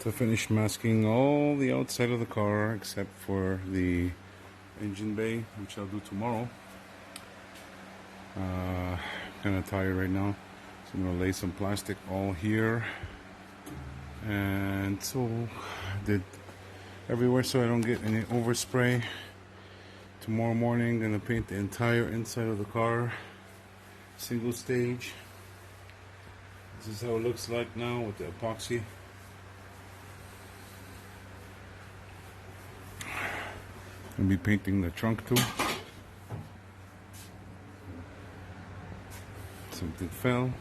to finish masking all the outside of the car except for the engine bay, which I'll do tomorrow. Kind of tired right now, so I'm gonna lay some plastic all here, and so did everywhere so I don't get any overspray. Tomorrow morning, gonna paint the entire inside of the car, single stage. This is how it looks like now with the epoxy. Gonna be painting the trunk too. Something fell.